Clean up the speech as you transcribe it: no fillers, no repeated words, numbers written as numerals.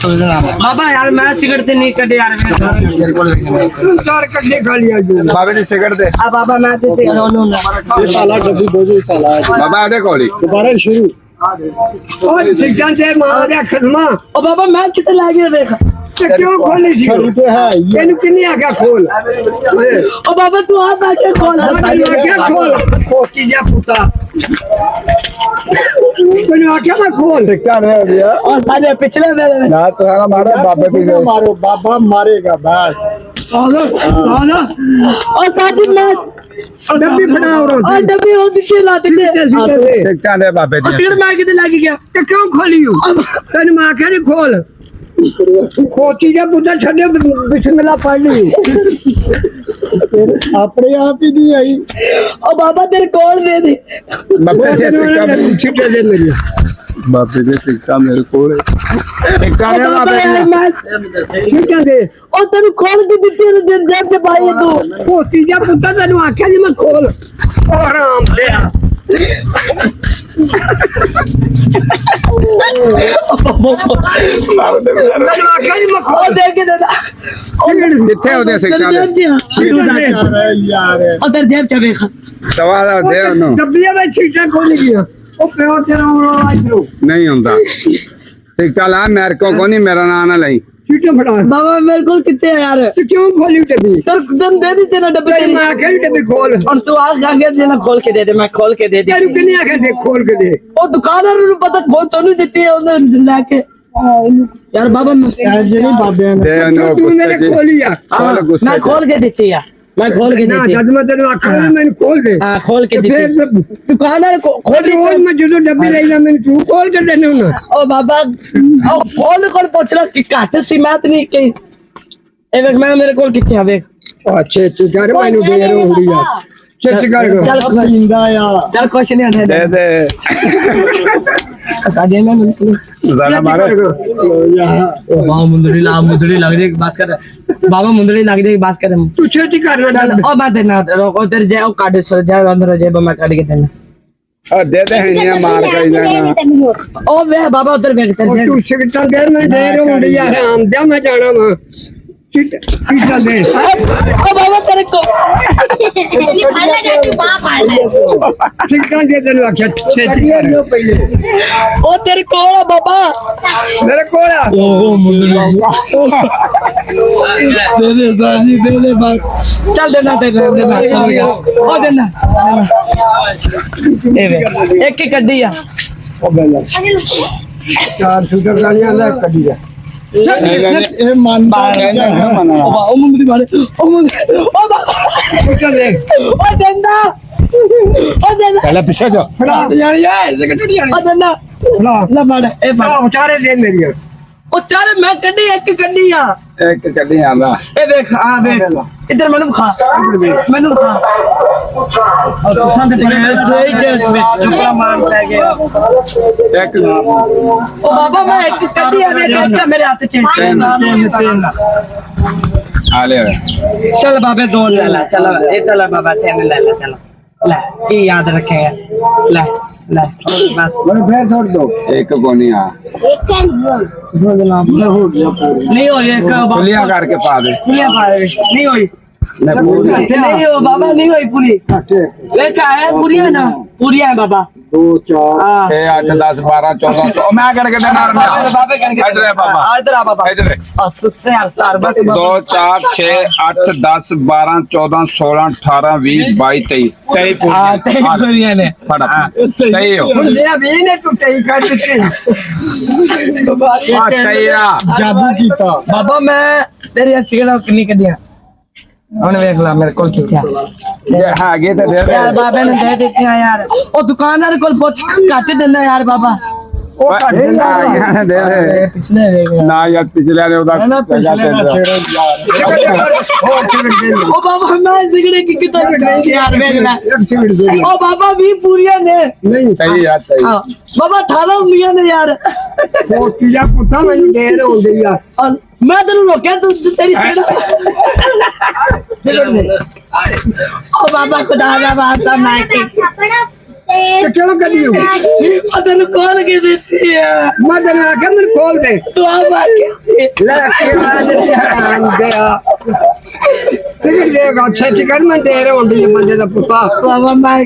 बाबा यार मैं सिगरेट से नहीं कटे यार चार कट्टे खा लिया बाबे ने सिगरेट दे अब बाबा मैं तो से नो ये साला डब्बी बोझो साला बाबा आधे कोली दोबारा शुरू और सिगरेट से मार खत्मा ओ बाबा मैं कितने लागे देख क्यों खोली थी खरीदे है ये किन्नी आके खोल ओ बाबा तू आप आके खोल आके खोल कोटी जा पुता तूने आके मैं खोल क्या है भैया और सारे पिछले मेरे ना तो साला मारो बाबे पे को मारो बाबा मारेगा बस और साथी मैं डब्बी फड़ा और डब्बी होती थी लाते थे क्या दे बाबे और सिगरेट मार के लगी गया तो क्यों खोली हूं तने मां के नहीं खोल कोची जा पुता छड़े बिस्मिल्लाह पढ़ ली अपने आप ही नहीं आई ओ बाबा तेरे कॉल दे दे बाबे से छिटे दे मेरी बाबे दे सिक्का मेरे को सिक्का दे बाबे छिटे दे ओ तेरे कॉल के दिते दिन जब से भाई तू कोची जा पुता तने आखे जी मैं खोल आराम दे किथे होते सिक्का यार उधर जेब च वेख सवाल दे नो डब्बियां में छीटा खोल गया ओ पेओ तेरा इधरो नहीं होता सिक्का ला मेरे को नहीं मेरा नाम ना लाई छीटा फड़ा बाबा मेरे को कितने है यार तू क्यों खोली डब्बी तेरे दम दे दी तेरा डब्बी तेरी मां के डब्बी खोल और तू आगे देना खोल के दे दे मैं खोल के दे दी तेरे कितनी आके दे खोल के दे ओ दुकानदार को पता खोल तो नहीं देती है उन्हें लाके यार बाबा ऐसे नहीं बाबे ने दे नो तू मेरे खोली यार मैं खोल के देती है मैं खोल के देती जब मैं तेरे आखिर में मैंने खोल दे हां खोल के देती दुकानदार को खोल रोज मैं जो डब्बी लेना मैंने तू खोल के देने ना ओ बाबा ओ खोल कर पूछला कि काट सीमात नहीं के ए देख मैं मेरे कोल कितने आ देख अच्छे चिगार मैंने दे रहा हूं यार चिगार चल जिंदा यार चल कुछ नहीं आता दे दे सादे में ज़रा मारो यहाँ बाबा मुंदड़ी लग रही बास कर बाबा मुंदड़ी लग रही बास कर तू छोटी करना चल ओ बात देना रोको तेरे जाओ काट सो जाओ अंदर जेब में काट के देना दे दे हिन्या मार कर जाना ओ वे बाबा उधर बैठ कर तू सिगरेट दे मैं दे रहा हूं यार हम जा मैं जाना मैं सीधा दे ओ बाबा तेरे को सिगरेट दे दे आके छे पहले ओ तेरे को बाबा मेरे कोड़ा ओ मुंदड़ी दे साजी दे बात चल देना समझ गया ओ देना एक की कड्डी आ ओ बेला चार शूटर गाड़ियां ले कड्डी है ये मानता है ओ मुंदड़ी मारे ओ मुंदड़ी ओ बाबा चल दे ओ देना पहले पीछे जा फड़ा यानी है सेक्रेटरी यानी ओ देना फड़ा ला मार ए फड़ा चारे दे मेरी ओ चारे मैं कड्डी एक कड्डी आ एक कड्डी आंदा ए देख आ देख इधर मैंने खा मैंने खा और संत पर चुपड़ा मार ले गया एक ओ बाबा मैं एक कड्डी आ मेरे हाथ तीन आ ले चल बाबे दो ले ला चल ए चल बाबा तीन ले ला चल ले ये याद रखेगा ले ले बस मैंने फिर छोड़ दो एक को नहीं आ इसमें जनाब हो गया नहीं हो ये खुलिया करके पा दे पुलिया पाए नहीं होई नहीं हो बाबा नहीं होई पूरी वे क्या है पुलिया ना पुलिया है बाबा 2 4 6 8 10 12 14 मैं करके देना बाबा करके इधर है बाबा इधर आ बाबा इधर सुत्ते यार सार बस 2 4 6 8 10 12 14 16 18 20 22 23 हां तेरी पुलिया ने फड़ा 23 हो पुलिया भी ने तू तई कर देती जादू कीता बाबा मैं तेरी सिगरेट कितनी कड्डियां हमने देख ला मेरे कोल कितना ये आगे तो दे दे यार बाबा ने दे देती है यार ओ दुकानदार कोल पूछ काट देना यार बाबा ओ दे दे पिछले ना यार पिछले ने उधर ना पिछले ना छेड़ो यार ओ बाबा मैं सिगरेट की कितना यार देखना ओ बाबा भी पूरिया ने नहीं सही यार सही बाबा 18 उंगलियां ने यार कोटिया पुता मैं दे रहा हूं यार और मैं तेरे रोके तू तेरी सिगरेट ओ बाबा खुदा का वास्ता मैं ਤੇ ਕਿਉਂ ਕੱਢੀ ਹੋ ਮੈਂ ਤੈਨੂੰ ਖੋਲ ਕੇ ਦਿੱਤੀ ਆ ਮੈਂ ਤੈਨੂੰ ਆਖਿਆ ਮੈਨੂੰ ਖੋਲ ਦੇ ਤੂੰ ਆ ਮਾਰ ਕੇ ਲੈ ਕੇ ਆ ਦੇ ਹਰਾਮ ਗਿਆ ਤੇ ਦੇਗਾ ਛੇਤੀ ਕਰ ਮੈਂ ਤੇਰੇ ਹੁੰਦੀ ਬੰਦੇ ਦਾ ਪੁੱਤਾ ਬਾਬਾ ਮੈਂ